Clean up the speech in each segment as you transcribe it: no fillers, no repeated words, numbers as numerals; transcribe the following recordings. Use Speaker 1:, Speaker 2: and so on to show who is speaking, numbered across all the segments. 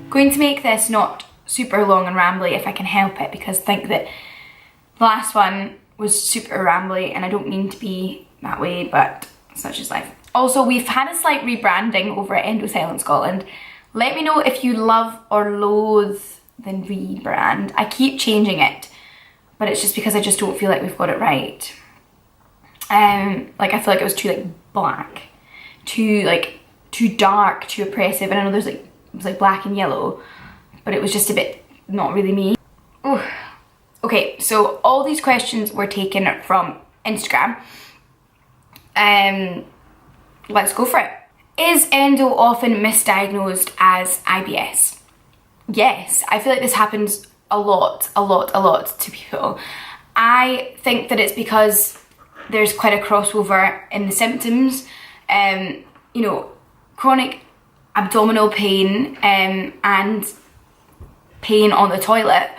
Speaker 1: Going to make this not super long and rambly if I can help it, because I think that the last one was super rambly and I don't mean to be that way, but such is life. Also, we've had a slight rebranding over at Endo in Scotland. Let me know if you love or loathe the rebrand. I keep changing it, but it's just because I just don't feel like we've got it right. Like I feel like it was too like black, too dark, too oppressive. And I know there's like, it was like black and yellow, but it was just a bit not really me. Ooh. Okay, so all these questions were taken from Instagram. Let's go for it. Is endo often misdiagnosed as IBS? Yes, I feel like this happens a lot to people. I think that it's because there's quite a crossover in the symptoms. You know, chronic abdominal pain and pain on the toilet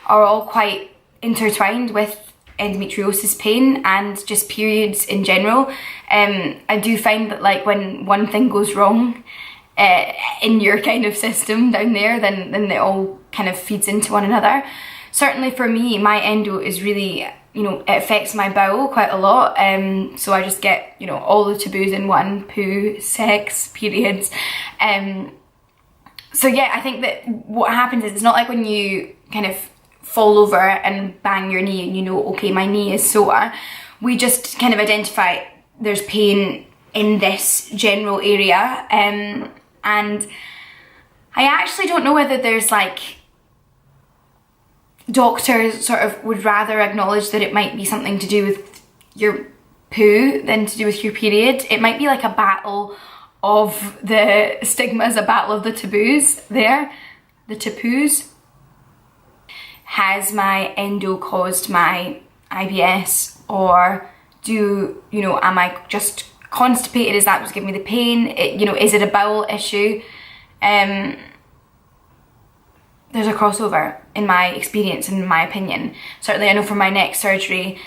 Speaker 1: are all quite intertwined with endometriosis pain and just periods in general. I do find that like when one thing goes wrong in your kind of system down there, then it all kind of feeds into one another. Certainly for me, my endo is really, you know, it affects my bowel quite a lot. So I just get, you know, all the taboos in one: poo, sex, periods. So yeah, I think that what happens is it's not like when you kind of fall over and bang your knee and you know, okay, my knee is sore. We just kind of identify there's pain in this general area. And I actually don't know whether there's like, doctors sort of would rather acknowledge that it might be something to do with your poo than to do with your period. It might be like a battle of the stigmas, a battle of the taboos there, the taboos. Has my endo caused my IBS, or do, you know, am I just constipated? Is that what's giving me the pain? You know, is it a bowel issue? There's a crossover in my experience and in my opinion. Certainly I know for my next surgery,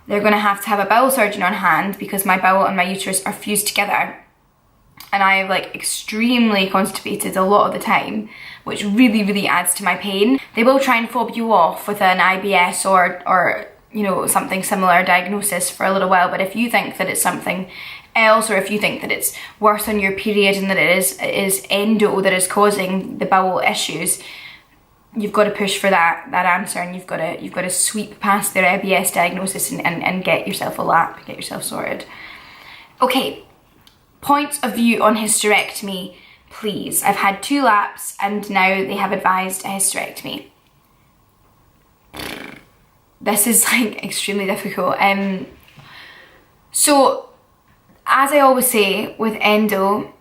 Speaker 1: they're gonna have to have a bowel surgeon on hand because my bowel and my uterus are fused together. And I'm like extremely constipated a lot of the time, which really adds to my pain. They will try and fob you off with an IBS or you know, something similar diagnosis for a little while, but if you think that it's something else, or if you think that it's worse on your period and that it is endo that is causing the bowel issues, you've got to push for that answer, and you've got to sweep past their IBS diagnosis and get yourself a lap, get yourself sorted. Okay. Points of view on hysterectomy, please. I've had 2 laps and now they have advised a hysterectomy. This is like extremely difficult. So, as I always say with endo,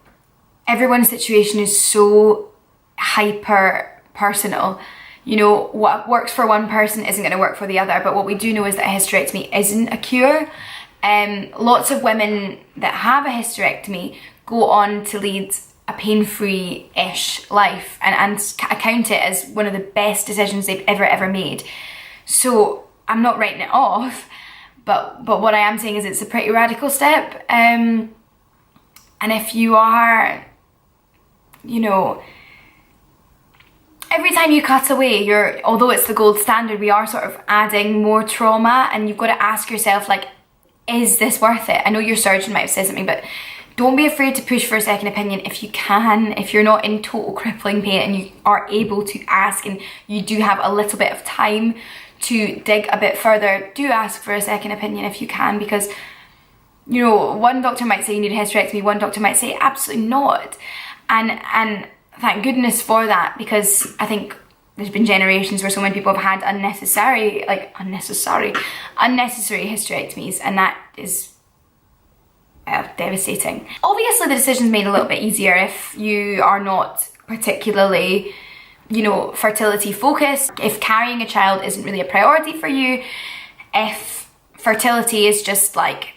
Speaker 1: everyone's situation is so hyper personal. You know, what works for one person isn't going to work for the other, but what we do know is that a hysterectomy isn't a cure. Lots of women that have a hysterectomy go on to lead a pain-free-ish life and account it as one of the best decisions they've ever made. So I'm not writing it off, but what I am saying is it's a pretty radical step. And if you are, you know, every time you cut away, although it's the gold standard, we are sort of adding more trauma, and you've got to ask yourself, like, is this worth it? I know your surgeon might have said something, but don't be afraid to push for a second opinion if you can. If you're not in total crippling pain and you are able to ask and you do have a little bit of time to dig a bit further, do ask for a second opinion if you can, because, you know, one doctor might say you need a hysterectomy, one doctor might say absolutely not. And thank goodness for that, because I think there's been generations where so many people have had unnecessary hysterectomies, and that is devastating. Obviously the decision's made a little bit easier if you are not particularly, you know, fertility focused. If carrying a child isn't really a priority for you, if fertility is just like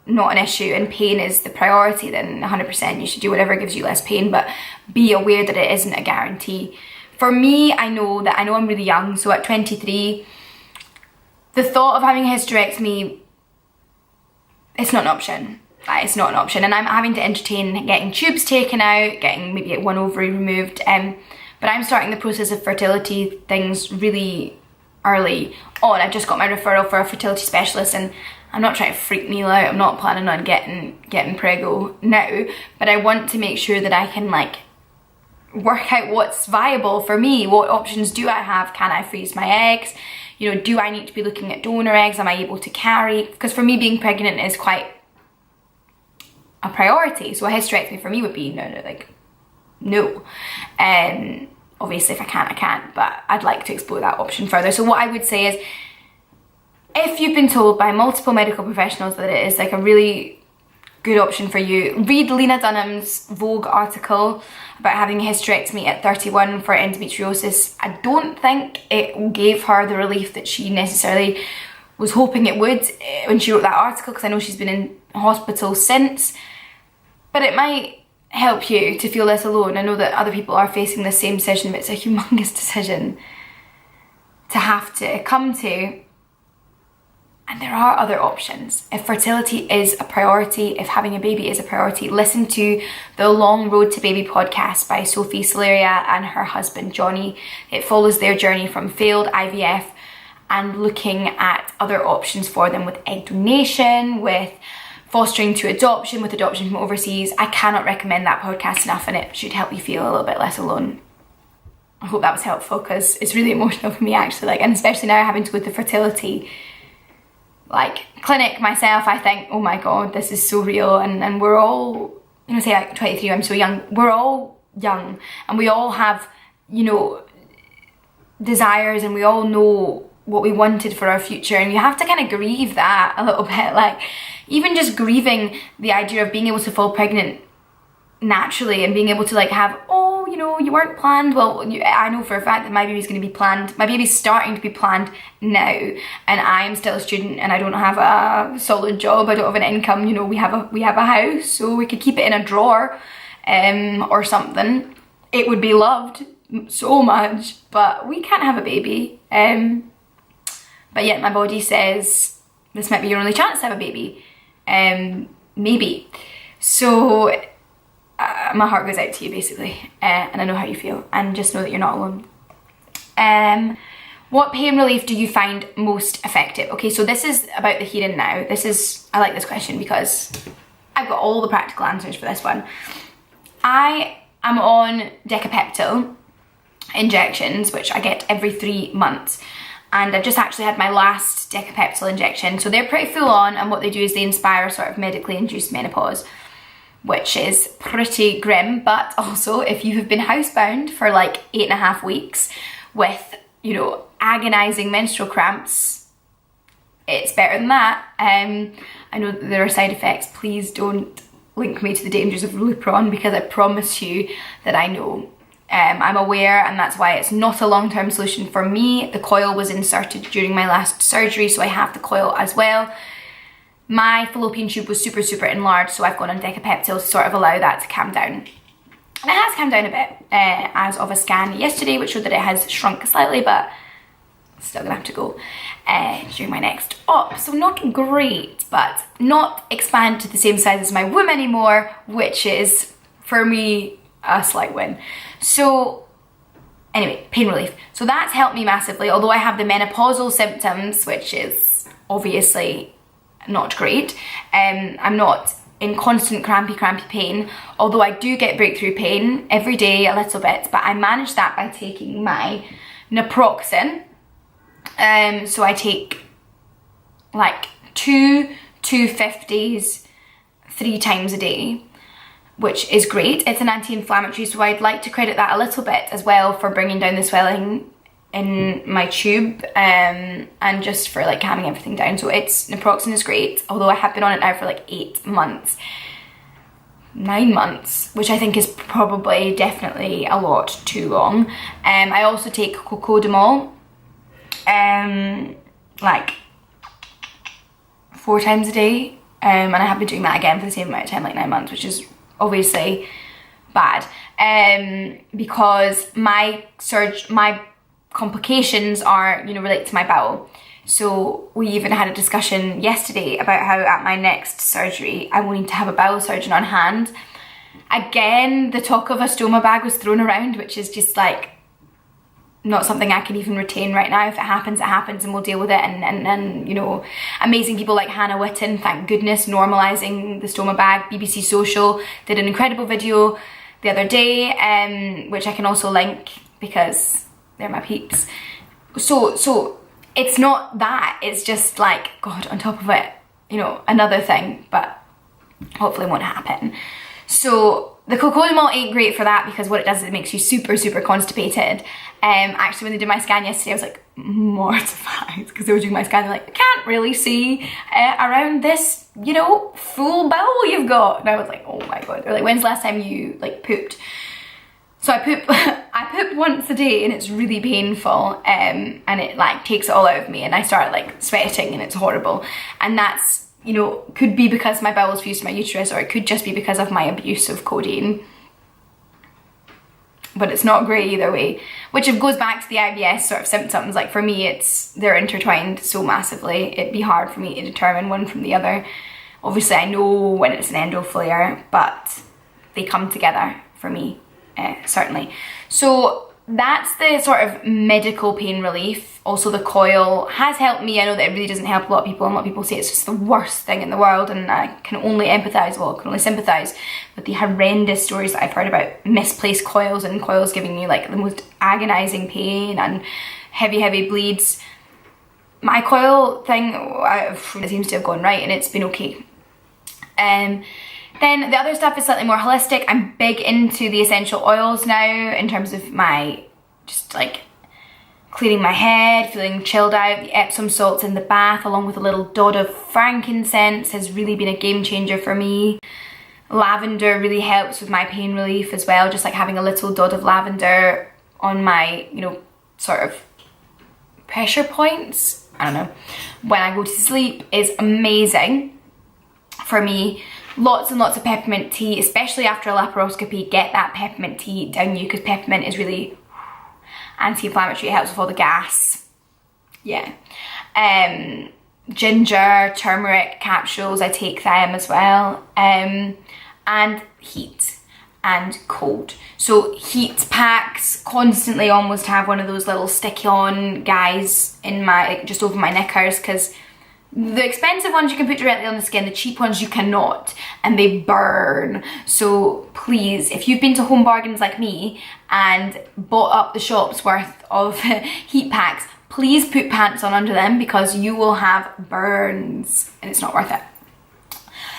Speaker 1: not an issue and pain is the priority, then 100% you should do whatever gives you less pain, but be aware that it isn't a guarantee. For me, I know I'm really young, so at 23, the thought of having a hysterectomy, it's not an option. It's not an option, and I'm having to entertain getting tubes taken out, getting maybe one ovary removed, but I'm starting the process of fertility things really early on. I've just got my referral for a fertility specialist, and I'm not trying to freak Neil out. I'm not planning on getting preggo now, but I want to make sure that I can like work out what's viable for me. What options do I have? Can I freeze my eggs? You know, do I need to be looking at donor eggs? Am I able to carry? Because for me, being pregnant is quite a priority. So a hysterectomy for me would be no. Obviously if I can't, I can't, but I'd like to explore that option further. So what I would say is, if you've been told by multiple medical professionals that it is like a really good option for you, read Lena Dunham's Vogue article about having a hysterectomy at 31 for endometriosis. I don't think it gave her the relief that she necessarily was hoping it would when she wrote that article, because I know she's been in hospital since, but it might help you to feel less alone. I know that other people are facing the same decision, but it's a humongous decision to have to come to. And there are other options. If fertility is a priority, if having a baby is a priority, listen to the Long Road to Baby podcast by Sophie Soleria and her husband Johnny. It follows their journey from failed IVF and looking at other options for them with egg donation, with fostering to adoption, with adoption from overseas. I cannot recommend that podcast enough, and it should help you feel a little bit less alone. I hope that was helpful, because it's really emotional for me actually, and especially now having to go to fertility clinic myself. I think, oh my god, this is so real, and we're all, you know, say like 23, I'm so young, we're all young, and we all have, you know, desires, and we all know what we wanted for our future, and you have to kind of grieve that a little bit. Like, even just grieving the idea of being able to fall pregnant naturally and being able to like have, oh, you know, you weren't planned. Well, I know for a fact that my baby's going to be planned. My baby's starting to be planned now, and I'm still a student, and I don't have a solid job. I don't have an income. You know, we have a house, so we could keep it in a drawer, or something. It would be loved so much, but we can't have a baby. But yet my body says this might be your only chance to have a baby. Maybe. So my heart goes out to you basically, and I know how you feel, and just know that you're not alone. What pain relief do you find most effective? Okay, so this is about the here and now. I like this question because I've got all the practical answers for this one. I am on Decapeptyl injections, which I get every 3 months. And I've just actually had my last Decapeptyl injection. So they're pretty full on, and what they do is they inspire sort of medically induced menopause, which is pretty grim. But also, if you have been housebound for like 8.5 weeks with, you know, agonizing menstrual cramps, it's better than that. I know that there are side effects. Please don't link me to the dangers of Lupron, because I promise you that I know. I'm aware, and that's why it's not a long-term solution for me. The coil was inserted during my last surgery, so I have the coil as well. My fallopian tube was super enlarged, so I've gone on Decapeptyl to sort of allow that to calm down. And it has calmed down a bit, as of a scan yesterday, which showed that it has shrunk slightly, but still gonna have to go during my next op. So not great, but not expand to the same size as my womb anymore, which is, for me, a slight win. So anyway, pain relief. So that's helped me massively, although I have the menopausal symptoms, which is obviously not great. I'm not in constant crampy pain, although I do get breakthrough pain every day a little bit, but I manage that by taking my naproxen. So I take like 2 250s 3 times a day, which is great. It's an anti-inflammatory, so I'd like to credit that a little bit as well for bringing down the swelling in my tube, and just for like calming everything down. So naproxen is great, although I have been on it now for like 9 months, which I think is probably definitely a lot too long. I also take cocodamol, like 4 times a day, and I have been doing that again for the same amount of time, like 9 months, which is obviously bad, because my complications are, you know, related to my bowel. So we even had a discussion yesterday about how at my next surgery I will need to have a bowel surgeon on hand, Again, the talk of a stoma bag was thrown around, which is just like not something I can even retain right now. If it happens, it happens, and we'll deal with it. And you know, amazing people like Hannah Witten, thank goodness, normalising the stoma bag. BBC Social did an incredible video the other day, which I can also link because they're my peeps. So it's not that, it's just like, God, on top of it, you know, another thing, but hopefully won't happen. So the cocoa malt ain't great for that, because what it does is it makes you super constipated. Actually, when they did my scan yesterday, I was like mortified, because they were doing my scan, they're like, I can't really see around this, you know, full bowel you've got. And I was like, oh my God. They're like, when's the last time you like pooped? So I poop once a day, and it's really painful, and it like takes it all out of me, and I start like sweating, and it's horrible. And that's, you know, could be because my bowel's fused to my uterus, or it could just be because of my abuse of codeine. But it's not great either way, which goes back to the IBS sort of symptoms. Like for me, they're intertwined so massively, it'd be hard for me to determine one from the other. Obviously I know when it's an endo flare, but they come together for me, certainly. So that's the sort of medical pain relief. Also the coil has helped me. I know that it really doesn't help a lot of people, and a lot of people say it's just the worst thing in the world, and I can only empathise, well, I can only sympathise with the horrendous stories that I've heard about misplaced coils, and coils giving you like the most agonising pain and heavy bleeds. My coil thing, it seems to have gone right, and it's been okay. Then the other stuff is slightly more holistic. I'm big into the essential oils now, in terms of my, just like clearing my head, feeling chilled out. The Epsom salts in the bath, along with a little dot of frankincense, has really been a game changer for me. Lavender really helps with my pain relief as well, just like having a little dot of lavender on my, you know, sort of pressure points, I don't know, when I go to sleep is amazing for me. Lots and lots of peppermint tea, especially after a laparoscopy. Get that peppermint tea down you, because peppermint is really anti-inflammatory. It helps with all the gas. Yeah. Ginger, turmeric capsules, I take them as well. And heat and cold. So heat packs, constantly almost have one of those little sticky-on guys in my, like, just over my knickers, because the expensive ones you can put directly on the skin, the cheap ones you cannot, and they burn. So please, if you've been to Home Bargains like me and bought up the shop's worth of heat packs, please put pants on under them, because you will have burns and it's not worth it.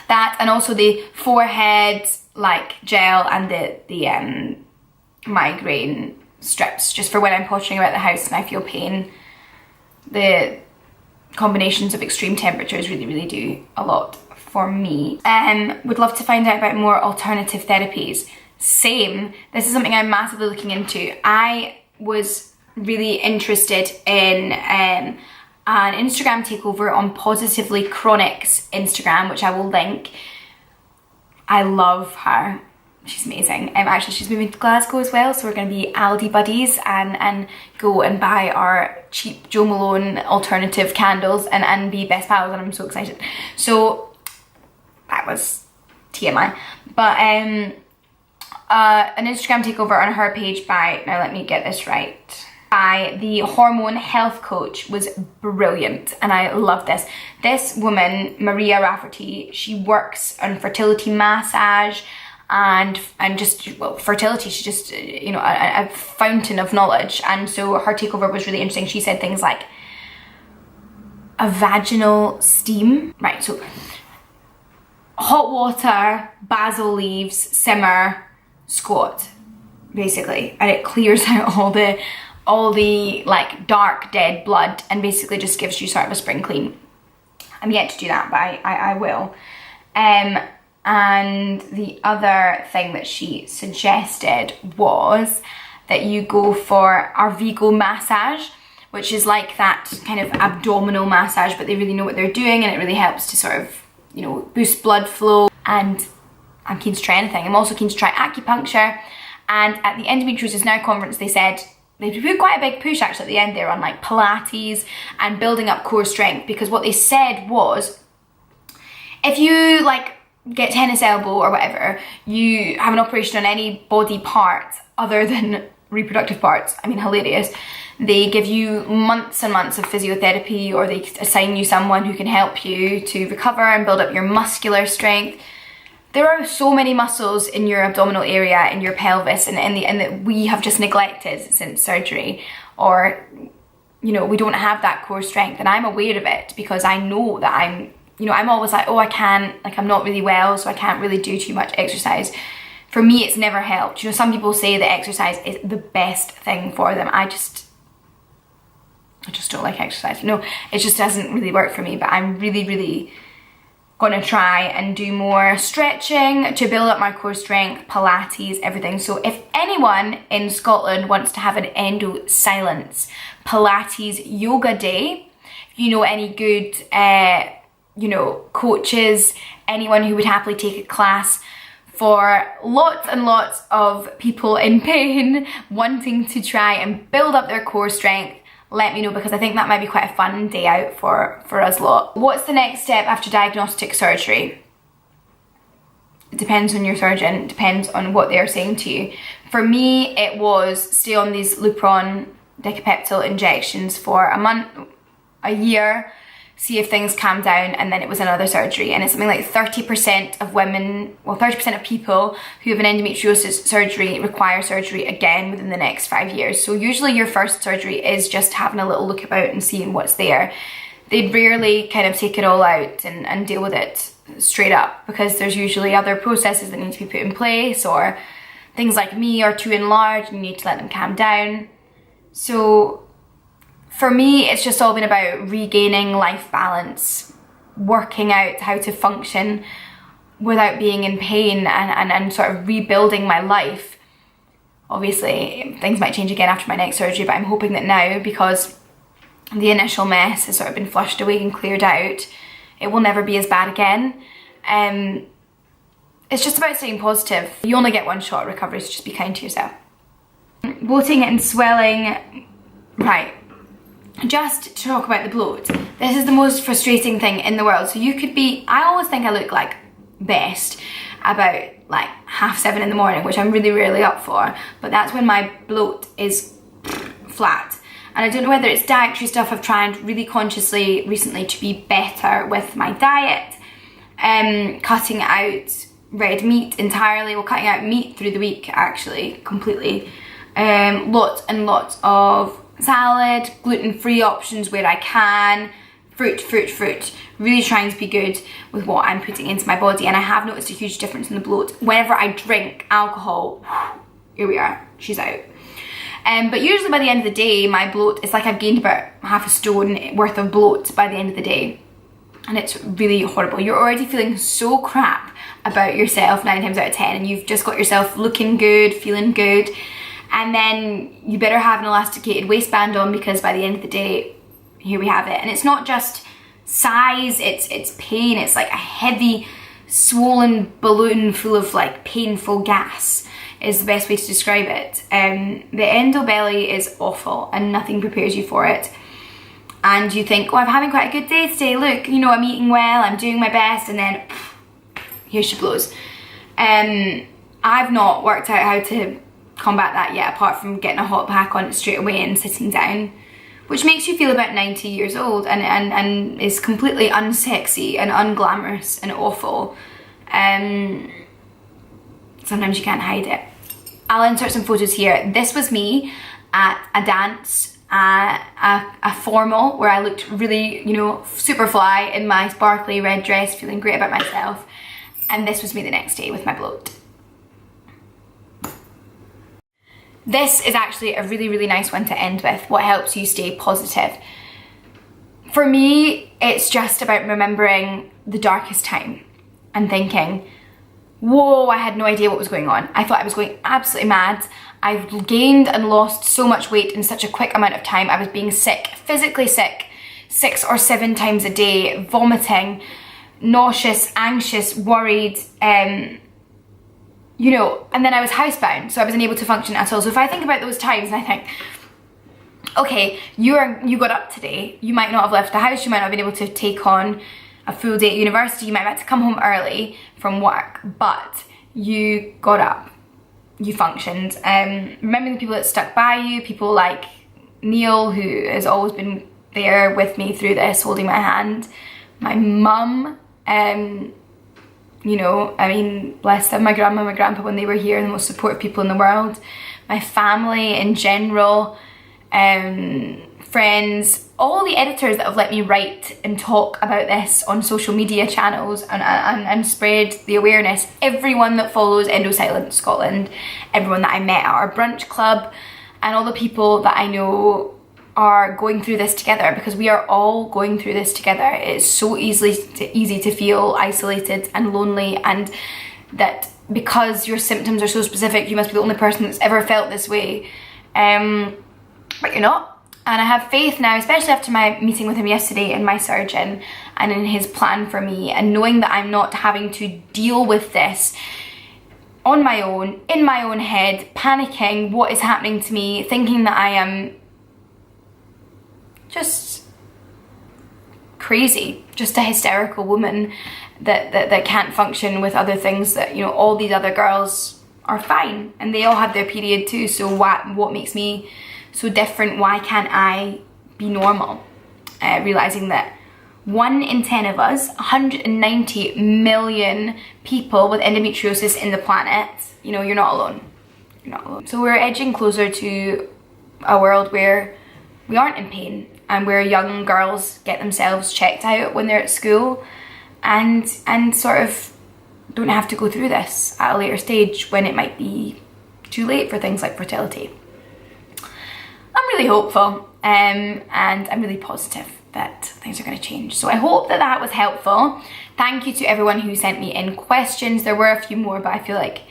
Speaker 1: That, and also the forehead like gel, and the migraine strips, just for when I'm pottering about the house and I feel pain. The combinations of extreme temperatures really do a lot for me. Would love to find out about more alternative therapies. Same, this is something I'm massively looking into. I was really interested in an Instagram takeover on Positively Chronic's Instagram, which I will link. I love her. She's amazing. Actually, she's moving to Glasgow as well, so we're going to be Aldi buddies and go and buy our cheap Jo Malone alternative candles and be best pals, and I'm so excited. So that was TMI. But an Instagram takeover on her page by, now let me get this right, by the hormone health coach was brilliant, and I love this. This woman, Maria Rafferty, she works on fertility massage and just, well, fertility. She's just, you know, a fountain of knowledge. And so her takeover was really interesting. She said things like a vaginal steam, right? So hot water, basil leaves, simmer, squat, basically, and it clears out all the like dark dead blood, and basically just gives you sort of a spring clean. I'm yet to do that, but I will. And the other thing that she suggested was that you go for Arvigo massage, which is like that kind of abdominal massage, but they really know what they're doing, and it really helps to sort of, you know, boost blood flow. And I'm keen to try anything. I'm also keen to try acupuncture. And at the Endometriosis Now conference, they said, they put quite a big push actually at the end there on like Pilates and building up core strength, because what they said was, if you like get tennis elbow or whatever, you have an operation on any body part other than reproductive parts, I mean, hilarious. They give you months and months of physiotherapy, or they assign you someone who can help you to recover and build up your muscular strength. There are so many muscles in your abdominal area, in your pelvis, and that we have just neglected since surgery, or, you know, we don't have that core strength. And I'm aware of it because I know that I'm always like, oh, I can't, like, I'm not really well, so I can't really do too much exercise. For me, it's never helped. You know, some people say that exercise is the best thing for them. I just don't like exercise. No, it just doesn't really work for me, but I'm really gonna try and do more stretching to build up my core strength, Pilates, everything. So if anyone in Scotland wants to have an Endo Silence Pilates yoga day, if you know any good, you know, coaches, anyone who would happily take a class for lots and lots of people in pain wanting to try and build up their core strength, let me know, because I think that might be quite a fun day out for us lot. What's the next step after diagnostic surgery? It depends on your surgeon, it depends on what they're saying to you. For me, it was stay on these Lupron decapeptyl injections for a month, a year, see if things calm down, and then it was another surgery. And it's something like 30% of women, well, 30% of people who have an endometriosis surgery require surgery again within the next 5 years. So usually your first surgery is just having a little look about and seeing what's there. They rarely kind of take it all out and deal with it straight up, because there's usually other processes that need to be put in place, or things like me are too enlarged and you need to let them calm down. So for me, it's just all been about regaining life balance, working out how to function without being in pain, and sort of rebuilding my life. Obviously, things might change again after my next surgery, but I'm hoping that now, because the initial mess has sort of been flushed away and cleared out, it will never be as bad again. It's just about staying positive. You only get one shot at recovery, so just be kind to yourself. Bloating and swelling, right. Just to talk about the bloat, this is the most frustrating thing in the world. So you could be, I always think I look like best about like 7:30 in the morning, which I'm really rarely up for, but that's when my bloat is flat. And I don't know whether it's dietary stuff. I've tried really consciously recently to be better with my diet, cutting out red meat entirely, well, cutting out meat through the week actually, completely. Lots and lots of salad, gluten-free options where I can, fruit. Really trying to be good with what I'm putting into my body, and I have noticed a huge difference in the bloat. Whenever I drink alcohol, here we are, she's out. But usually by the end of the day, my bloat, it's like I've gained about half a stone worth of bloat by the end of the day. And it's really horrible. You're already feeling so crap about yourself 9 times out of 10, and you've just got yourself looking good, feeling good. And then you better have an elasticated waistband on, because by the end of the day, here we have it. And it's not just size, it's pain. It's like a heavy, swollen balloon full of like painful gas is the best way to describe it. The endo belly is awful and nothing prepares you for it. And you think, oh, I'm having quite a good day today. Look, you know, I'm eating well, I'm doing my best, and then here she blows. I've not worked out how to combat that yet, apart from getting a hot pack on it straight away and sitting down, which makes you feel about 90 years old and is completely unsexy and unglamorous and awful. Sometimes you can't hide it. I'll insert some photos here. This was me at a dance, a formal, where I looked really, you know, super fly in my sparkly red dress, feeling great about myself. And this was me the next day with my bloat. This is actually a really nice one to end with. What helps you stay positive? For me, it's just about remembering the darkest time and thinking, whoa, I had no idea what was going on. I thought I was going absolutely mad. I've gained and lost so much weight in such a quick amount of time. I was being sick, physically sick, 6 or 7 times a day, vomiting, nauseous, anxious, worried, you know, and then I was housebound, so I wasn't able to function at all. So if I think about those times and I think, okay, you got up today, you might not have left the house, you might not have been able to take on a full day at university, you might have had to come home early from work, but you got up, you functioned. Remembering the people that stuck by you, people like Neil, who has always been there with me through this, holding my hand. My mum, you know, I mean, bless them, my grandma, my grandpa, when they were here, the most supportive people in the world. My family in general, friends, all the editors that have let me write and talk about this on social media channels and spread the awareness. Everyone that follows Endo Silence Scotland, everyone that I met at our brunch club, and all the people that I know are going through this together, because we are all going through this together. It's so easy to feel isolated and lonely, and that because your symptoms are so specific, you must be the only person that's ever felt this way. But you're not. And I have faith now, especially after my meeting with him yesterday and my surgeon, and in his plan for me, and knowing that I'm not having to deal with this on my own, in my own head, panicking what is happening to me, thinking that I am just crazy, just a hysterical woman that can't function with other things, that, you know, all these other girls are fine and they all have their period too, so what makes me so different? Why can't I be normal? Realizing that 1 in 10 of us, 190 million people with endometriosis in the planet, you know, you're not alone. You're not alone. So we're edging closer to a world where we aren't in pain, and where young girls get themselves checked out when they're at school and sort of don't have to go through this at a later stage when it might be too late for things like fertility. I'm really hopeful, and I'm really positive that things are going to change. So I hope that that was helpful. Thank you to everyone who sent me in questions. There were a few more, but I feel like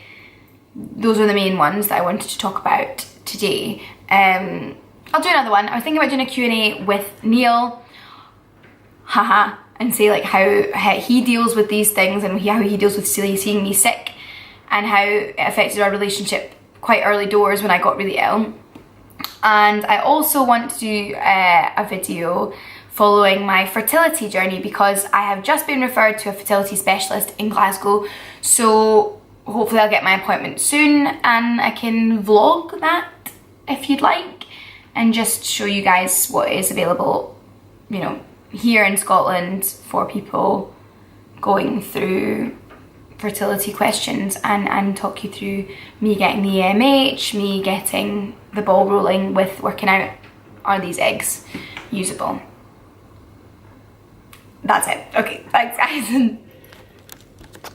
Speaker 1: those are the main ones that I wanted to talk about today. I'll do another one. I was thinking about doing a Q&A with Neil, and say like how he deals with these things, and how he deals with seeing me sick, and how it affected our relationship quite early doors when I got really ill. And I also want to do a video following my fertility journey, because I have just been referred to a fertility specialist in Glasgow, so hopefully I'll get my appointment soon and I can vlog that if you'd like, and just show you guys what is available, you know, here in Scotland for people going through fertility questions, and talk you through me getting the AMH, me getting the ball rolling with working out, are these eggs usable? That's it. Okay, thanks guys.